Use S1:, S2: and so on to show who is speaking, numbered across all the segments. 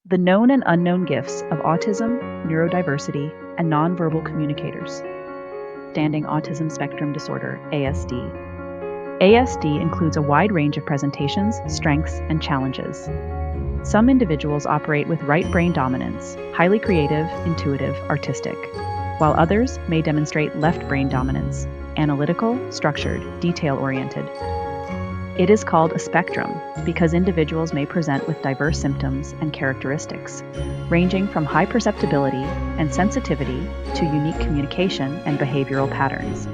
S1: The known and unknown gifts of autism, neurodiversity, and nonverbal communicators. Standing Autism Spectrum Disorder, ASD. ASD includes a wide range of presentations, strengths, and challenges. Some individuals operate with right brain dominance, highly creative, intuitive, artistic, while others may demonstrate left brain dominance, analytical, structured, detail-oriented. It is called a spectrum because individuals may present with diverse symptoms and characteristics, ranging from high perceptibility and sensitivity to unique communication and behavioral patterns.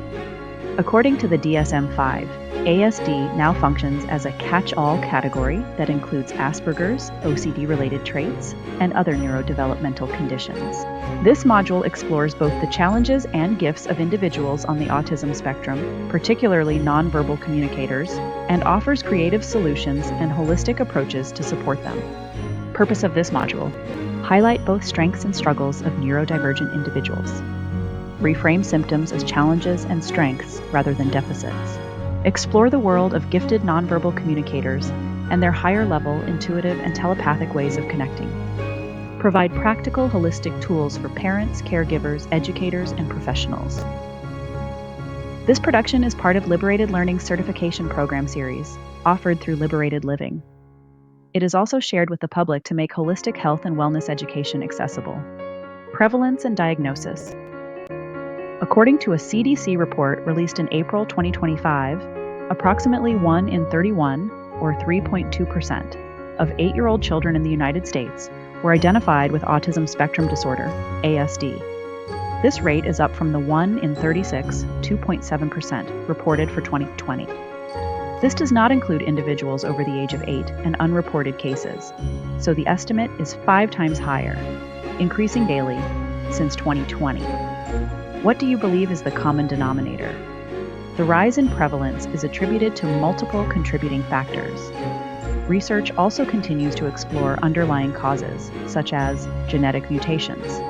S1: According to the DSM-5, ASD now functions as a catch-all category that includes Asperger's, OCD-related traits, and other neurodevelopmental conditions. This module explores both the challenges and gifts of individuals on the autism spectrum, particularly nonverbal communicators, and offers creative solutions and holistic approaches to support them. Purpose of this module: highlight both strengths and struggles of neurodivergent individuals. Reframe symptoms as challenges and strengths rather than deficits. Explore the world of gifted nonverbal communicators and their higher-level intuitive and telepathic ways of connecting. Provide practical, holistic tools for parents, caregivers, educators, and professionals. This production is part of Liberated Learning's certification program series, offered through Liberated Living. It is also shared with the public to make holistic health and wellness education accessible. Prevalence and diagnosis. According to a CDC report released in April 2025, approximately 1 in 31, or 3.2%, of 8-year-old children in the United States were identified with Autism Spectrum Disorder, ASD. This rate is up from the 1 in 36, 2.7%, reported for 2020. This does not include individuals over the age of 8 and unreported cases, so the estimate is 5 times higher, increasing daily since 2020. What do you believe is the common denominator? The rise in prevalence is attributed to multiple contributing factors. Research also continues to explore underlying causes, such as genetic mutations,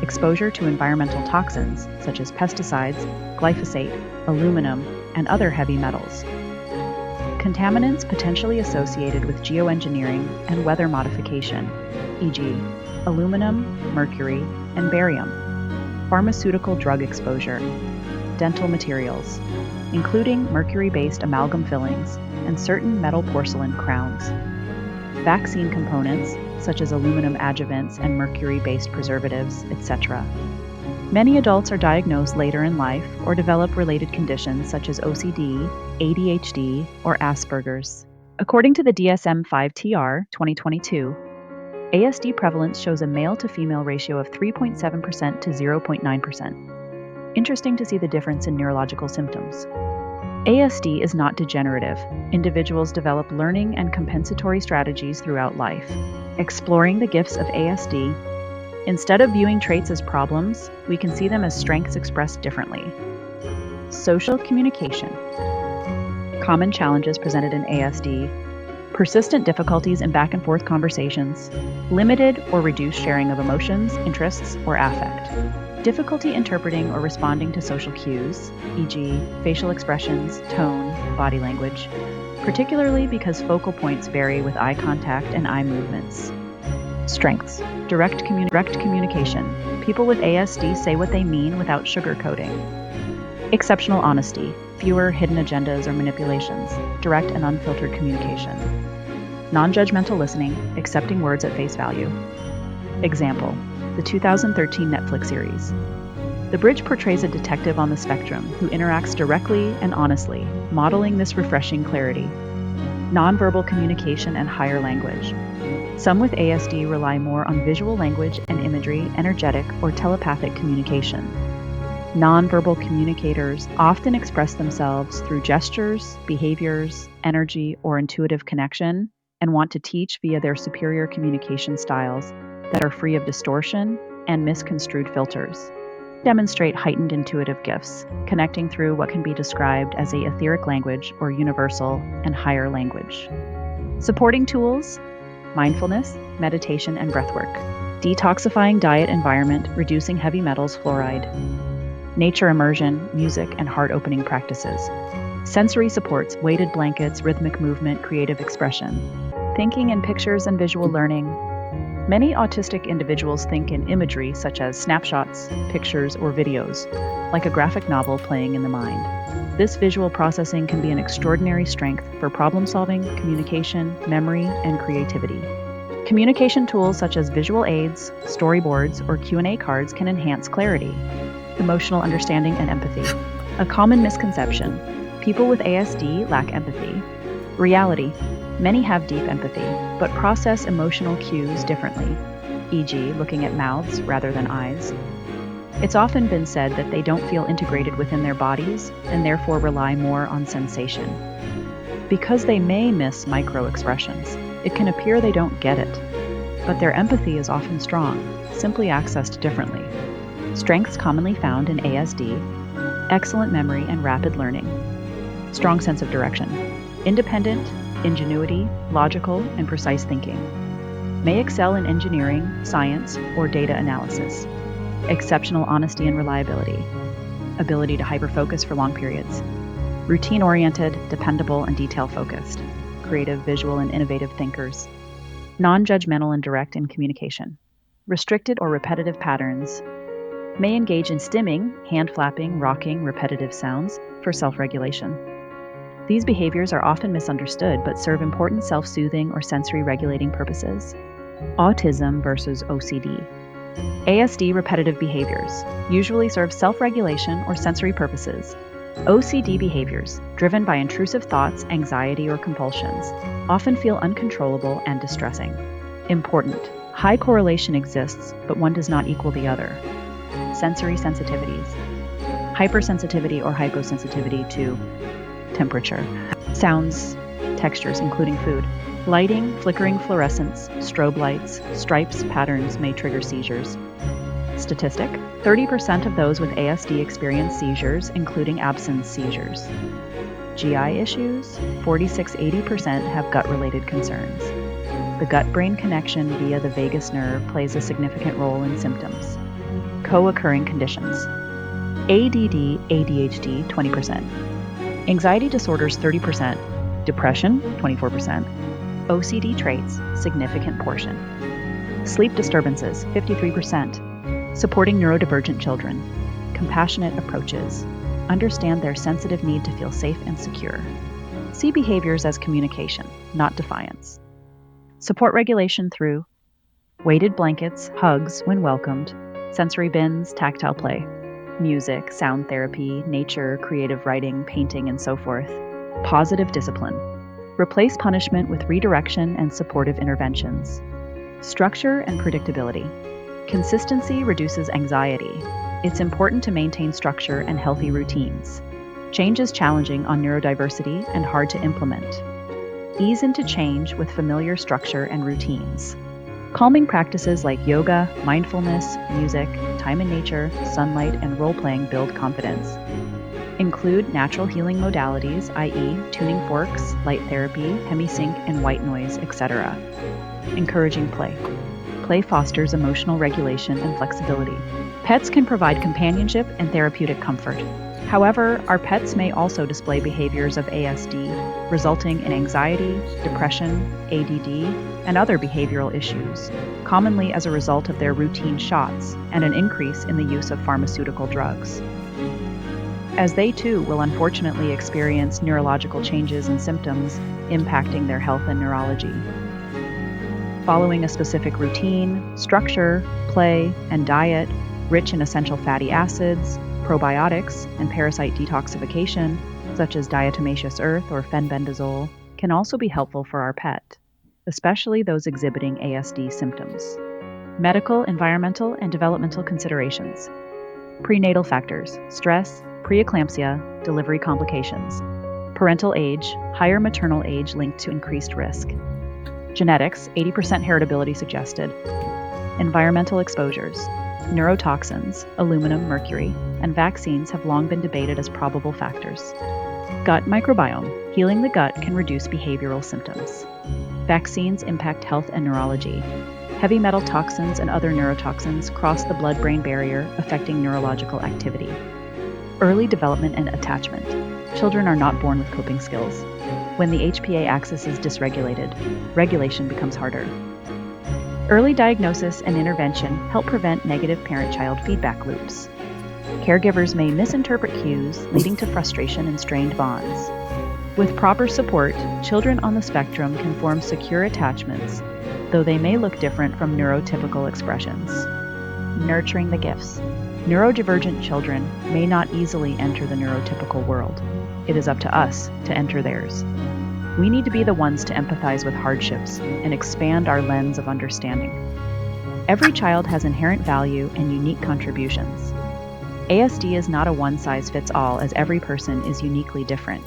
S1: exposure to environmental toxins, such as pesticides, glyphosate, aluminum, and other heavy metals, contaminants potentially associated with geoengineering and weather modification, e.g., aluminum, mercury, and barium, pharmaceutical drug exposure, dental materials, including mercury-based amalgam fillings and certain metal porcelain crowns, vaccine components such as aluminum adjuvants and mercury-based preservatives, etc. Many adults are diagnosed later in life or develop related conditions such as OCD, ADHD, or Asperger's. According to the DSM-5 2022, ASD prevalence shows a male-to-female ratio of 3.7% to 0.9%. Interesting to see the difference in neurological symptoms. ASD is not degenerative. Individuals develop learning and compensatory strategies throughout life. Exploring the gifts of ASD. Instead of viewing traits as problems, we can see them as strengths expressed differently. Social communication. Common challenges presented in ASD. Persistent difficulties in back-and-forth conversations, limited or reduced sharing of emotions, interests, or affect, difficulty interpreting or responding to social cues, e.g., facial expressions, tone, body language, particularly because focal points vary with eye contact and eye movements. Strengths: direct communication. People with ASD say what they mean without sugarcoating. Exceptional honesty. Fewer hidden agendas or manipulations, direct and unfiltered communication. Non-judgmental listening, accepting words at face value. Example: the 2013 Netflix series. The Bridge portrays a detective on the spectrum who interacts directly and honestly, modeling this refreshing clarity. Nonverbal communication and higher language. Some with ASD rely more on visual language and imagery, energetic, or telepathic communication. Nonverbal communicators often express themselves through gestures, behaviors, energy, or intuitive connection, and want to teach via their superior communication styles that are free of distortion and misconstrued filters. Demonstrate heightened intuitive gifts, connecting through what can be described as a etheric language or universal and higher language. Supporting tools: mindfulness, meditation, and breathwork. Detoxifying diet environment, reducing heavy metals, fluoride. Nature immersion, music, and heart-opening practices. Sensory supports, weighted blankets, rhythmic movement, creative expression. Thinking in pictures and visual learning. Many autistic individuals think in imagery such as snapshots, pictures, or videos, like a graphic novel playing in the mind. This visual processing can be an extraordinary strength for problem solving, communication, memory, and creativity. Communication tools such as visual aids, storyboards, or Q&A cards can enhance clarity, emotional understanding, and empathy. A common misconception: people with ASD lack empathy. Reality: many have deep empathy, but process emotional cues differently, e.g., looking at mouths rather than eyes. It's often been said that they don't feel integrated within their bodies and therefore rely more on sensation. Because they may miss micro-expressions, it can appear they don't get it, but their empathy is often strong, simply accessed differently. Strengths commonly found in ASD: excellent memory and rapid learning, strong sense of direction, independent, ingenuity, logical, and precise thinking. May excel in engineering, science, or data analysis. Exceptional honesty and reliability. Ability to hyperfocus for long periods. Routine-oriented, dependable, and detail-focused. Creative, visual, and innovative thinkers. Non-judgmental and direct in communication. Restricted or repetitive patterns. May engage in stimming, hand flapping, rocking, repetitive sounds for self-regulation. These behaviors are often misunderstood but serve important self-soothing or sensory regulating purposes. Autism versus OCD. ASD repetitive behaviors usually serve self-regulation or sensory purposes. OCD behaviors, driven by intrusive thoughts, anxiety, or compulsions, often feel uncontrollable and distressing. Important: high correlation exists, but one does not equal the other. Sensory sensitivities. Hypersensitivity or hyposensitivity to temperature, sounds, textures, including food. Lighting, flickering fluorescence, strobe lights, stripes, patterns may trigger seizures. Statistic: 30% of those with ASD experience seizures, including absence seizures. GI issues: 46-80% have gut-related concerns. The gut-brain connection via the vagus nerve plays a significant role in symptoms. Co-occurring conditions: ADD, ADHD, 20%. Anxiety disorders, 30%. Depression, 24%. OCD traits, significant portion. Sleep disturbances, 53%. Supporting neurodivergent children. Compassionate approaches. Understand their sensitive need to feel safe and secure. See behaviors as communication, not defiance. Support regulation through weighted blankets, hugs when welcomed, sensory bins, tactile play, music, sound therapy, nature, creative writing, painting, and so forth. Positive discipline. Replace punishment with redirection and supportive interventions. Structure and predictability. Consistency reduces anxiety. It's important to maintain structure and healthy routines. Change is challenging on neurodiversity and hard to implement. Ease into change with familiar structure and routines. Calming practices like yoga, mindfulness, music, time in nature, sunlight, and role-playing build confidence. Include natural healing modalities, i.e., tuning forks, light therapy, hemisync, and white noise, etc. Encouraging play. Play fosters emotional regulation and flexibility. Pets can provide companionship and therapeutic comfort. However, our pets may also display behaviors of ASD, resulting in anxiety, depression, ADD, and other behavioral issues, commonly as a result of their routine shots and an increase in the use of pharmaceutical drugs. As they too will unfortunately experience neurological changes and symptoms impacting their health and neurology. Following a specific routine, structure, play, and diet rich in essential fatty acids, probiotics, and parasite detoxification, such as diatomaceous earth or fenbendazole, can also be helpful for our pet, especially those exhibiting ASD symptoms. Medical, environmental, and developmental considerations. Prenatal factors: stress, preeclampsia, delivery complications. Parental age: higher maternal age linked to increased risk. Genetics: 80% heritability suggested. Environmental exposures: neurotoxins, aluminum, mercury, and vaccines have long been debated as probable factors. Gut microbiome: healing the gut can reduce behavioral symptoms. Vaccines impact health and neurology. Heavy metal toxins and other neurotoxins cross the blood-brain barrier, affecting neurological activity. Early development and attachment. Children are not born with coping skills. When the HPA axis is dysregulated, regulation becomes harder. Early diagnosis and intervention help prevent negative parent-child feedback loops. Caregivers may misinterpret cues, leading to frustration and strained bonds. With proper support, children on the spectrum can form secure attachments, though they may look different from neurotypical expressions. Nurturing the gifts. Neurodivergent children may not easily enter the neurotypical world. It is up to us to enter theirs. We need to be the ones to empathize with hardships and expand our lens of understanding. Every child has inherent value and unique contributions. ASD is not a one-size-fits-all, as every person is uniquely different.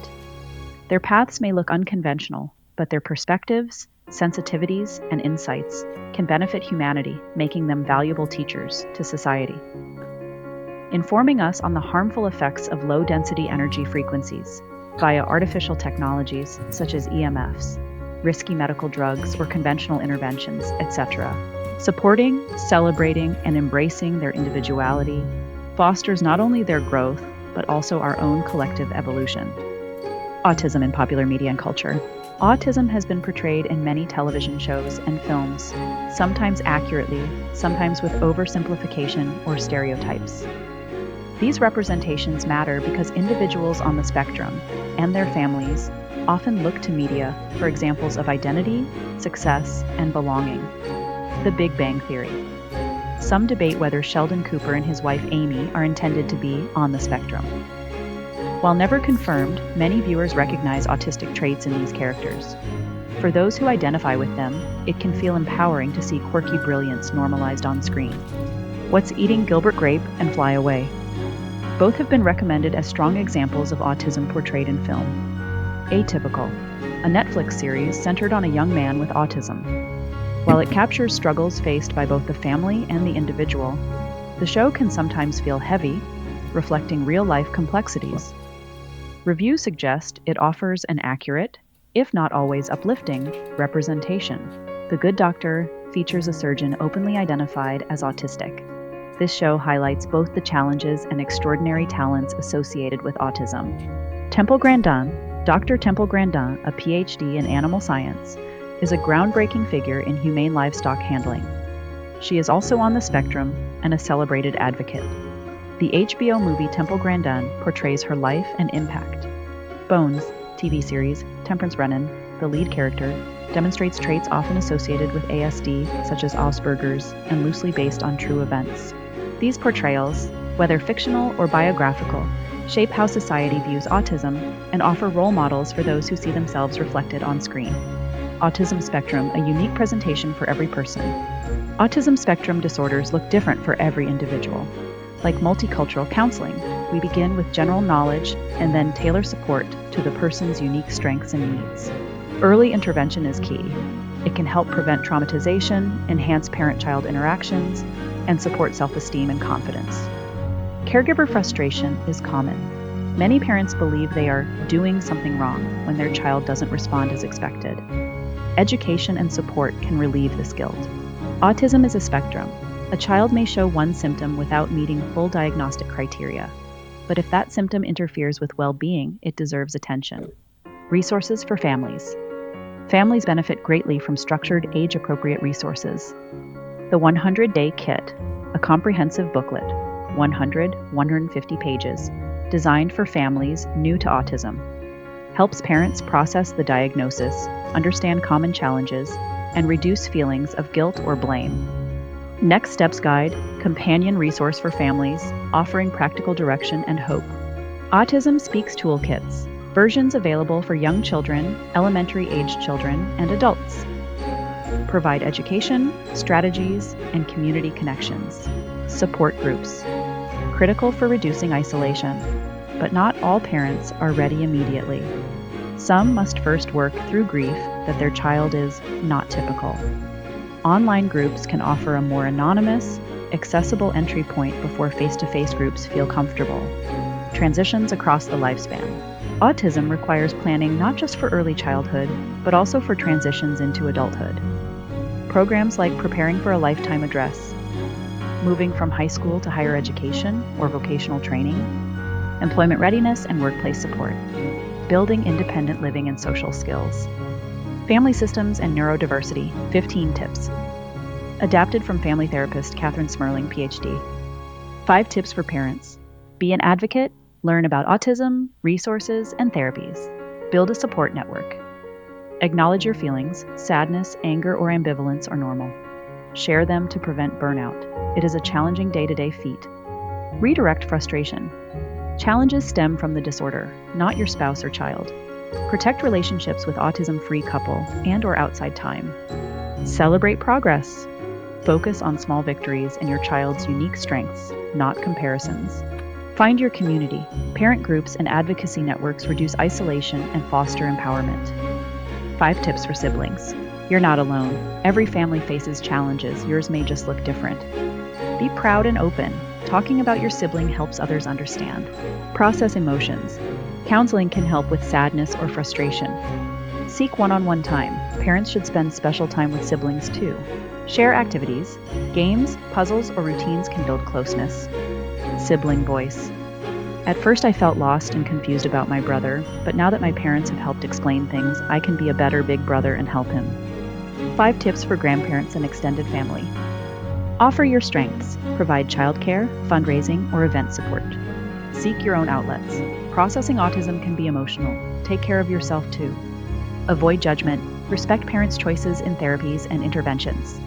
S1: Their paths may look unconventional, but their perspectives, sensitivities, and insights can benefit humanity, making them valuable teachers to society. Informing us on the harmful effects of low-density energy frequencies via artificial technologies such as EMFs, risky medical drugs, or conventional interventions, etc. Supporting, celebrating, and embracing their individuality fosters not only their growth, but also our own collective evolution. Autism in popular media and culture. Autism has been portrayed in many television shows and films, sometimes accurately, sometimes with oversimplification or stereotypes. These representations matter because individuals on the spectrum and their families often look to media for examples of identity, success, and belonging. The Big Bang Theory. Some debate whether Sheldon Cooper and his wife Amy are intended to be on the spectrum. While never confirmed, many viewers recognize autistic traits in these characters. For those who identify with them, it can feel empowering to see quirky brilliance normalized on screen. What's Eating Gilbert Grape and Fly Away? Both have been recommended as strong examples of autism portrayed in film. Atypical, a Netflix series centered on a young man with autism. While it captures struggles faced by both the family and the individual, the show can sometimes feel heavy, reflecting real-life complexities. Reviews suggest it offers an accurate, if not always uplifting, representation. The Good Doctor features a surgeon openly identified as autistic. This show highlights both the challenges and extraordinary talents associated with autism. Temple Grandin, Dr. Temple Grandin, a PhD in animal science, is a groundbreaking figure in humane livestock handling. She is also on the spectrum and a celebrated advocate. The HBO movie Temple Grandin portrays her life and impact. Bones, TV series, Temperance Brennan, the lead character, demonstrates traits often associated with ASD, such as Asperger's, and loosely based on true events. These portrayals, whether fictional or biographical, shape how society views autism and offer role models for those who see themselves reflected on screen. Autism Spectrum, a unique presentation for every person. Autism spectrum disorders look different for every individual. Like multicultural counseling, we begin with general knowledge and then tailor support to the person's unique strengths and needs. Early intervention is key. It can help prevent traumatization, enhance parent-child interactions, and support self-esteem and confidence. Caregiver frustration is common. Many parents believe they are doing something wrong when their child doesn't respond as expected. Education and support can relieve this guilt. Autism is a spectrum. A child may show one symptom without meeting full diagnostic criteria. But if that symptom interferes with well-being, it deserves attention. Resources for families. Families benefit greatly from structured, age-appropriate resources. The 100-Day Kit, a comprehensive booklet, 150 pages, designed for families new to autism, helps parents process the diagnosis, understand common challenges, and reduce feelings of guilt or blame. Next Steps Guide, companion resource for families, offering practical direction and hope. Autism Speaks Toolkits, versions available for young children, elementary-aged children, and adults. Provide education, strategies, and community connections. Support groups. Critical for reducing isolation, but not all parents are ready immediately. Some must first work through grief that their child is not typical. Online groups can offer a more anonymous, accessible entry point before face-to-face groups feel comfortable. Transitions across the lifespan. Autism requires planning not just for early childhood, but also for transitions into adulthood. Programs like Preparing for a Lifetime Address, moving from high school to higher education or vocational training, employment readiness and workplace support, building independent living and social skills. Family systems and neurodiversity, 15 tips. Adapted from family therapist Catherine Smerling, PhD. 5 tips for parents. Be an advocate, learn about autism, resources, and therapies. Build a support network. Acknowledge your feelings. Sadness, anger, or ambivalence are normal. Share them to prevent burnout. It is a challenging day-to-day feat. Redirect frustration. Challenges stem from the disorder, not your spouse or child. Protect relationships with autism-free couple and/or outside time. Celebrate progress. Focus on small victories and your child's unique strengths, not comparisons. Find your community. Parent groups and advocacy networks reduce isolation and foster empowerment. 5 tips for siblings. You're not alone. Every family faces challenges. Yours may just look different. Be proud and open. Talking about your sibling helps others understand. Process emotions. Counseling can help with sadness or frustration. Seek one-on-one time. Parents should spend special time with siblings too. Share activities. Games, puzzles, or routines can build closeness. Sibling voice. At first I felt lost and confused about my brother, but now that my parents have helped explain things, I can be a better big brother and help him. 5 tips for grandparents and extended family. Offer your strengths. Provide childcare, fundraising, or event support. Seek your own outlets. Processing autism can be emotional. Take care of yourself too. Avoid judgment. Respect parents' choices in therapies and interventions.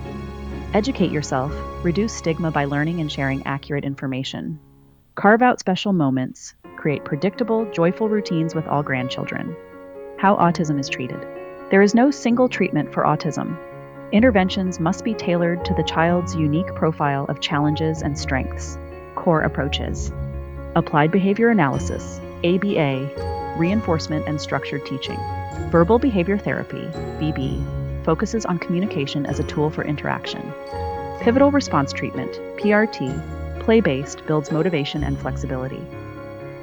S1: Educate yourself. Reduce stigma by learning and sharing accurate information. Carve out special moments. Create predictable, joyful routines with all grandchildren. How autism is treated. There is no single treatment for autism. Interventions must be tailored to the child's unique profile of challenges and strengths. Core approaches. Applied behavior analysis, ABA, reinforcement and structured teaching. Verbal behavior therapy, VB, focuses on communication as a tool for interaction. Pivotal response treatment, PRT, play-based, builds motivation and flexibility.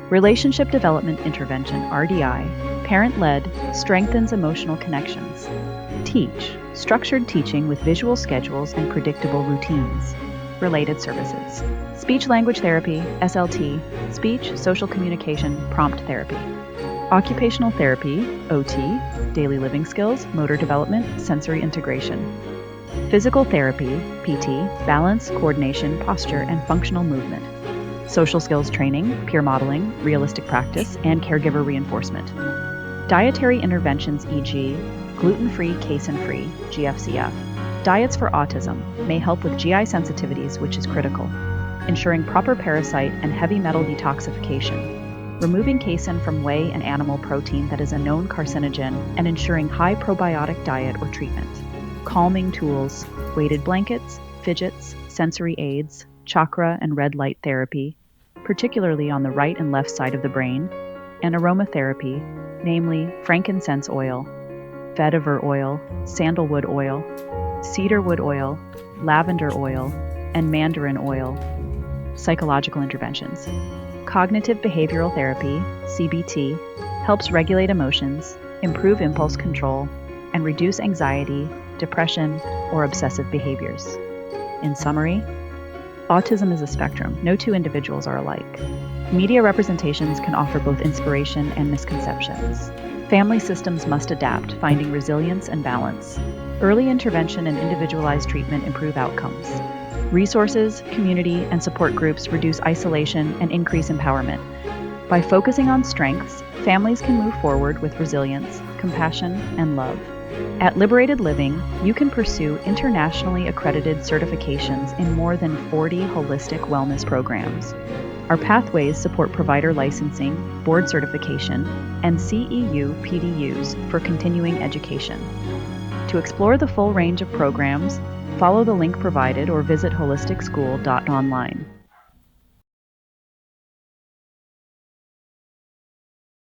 S1: Relationship development intervention, RDI, parent-led, strengthens emotional connections. Teach, structured teaching with visual schedules and predictable routines. Related services. Speech-language therapy, SLT, speech, social communication, prompt therapy. Occupational therapy, OT, daily living skills, motor development, sensory integration. Physical therapy, PT, balance, coordination, posture, and functional movement. Social skills training, peer modeling, realistic practice, and caregiver reinforcement. Dietary interventions, e.g., gluten-free, casein-free, GFCF. Diets for autism may help with GI sensitivities, which is critical. Ensuring proper parasite and heavy metal detoxification. Removing casein from whey and animal protein that is a known carcinogen, and ensuring high probiotic diet or treatment. Calming tools, weighted blankets, fidgets, sensory aids, chakra and red light therapy, particularly on the right and left side of the brain, and aromatherapy, namely frankincense oil, vetiver oil, sandalwood oil, cedarwood oil, lavender oil, and mandarin oil. Psychological interventions. Cognitive behavioral therapy, CBT, helps regulate emotions, improve impulse control, and reduce anxiety, depression, or obsessive behaviors. In summary, autism is a spectrum. No two individuals are alike. Media representations can offer both inspiration and misconceptions. Family systems must adapt, finding resilience and balance. Early intervention and individualized treatment improve outcomes. Resources, community, and support groups reduce isolation and increase empowerment. By focusing on strengths, families can move forward with resilience, compassion, and love. At Liberated Living, you can pursue internationally accredited certifications in more than 40 holistic wellness programs. Our pathways support provider licensing, board certification, and CEU PDUs for continuing education. To explore the full range of programs, follow the link provided or visit holisticschool.online.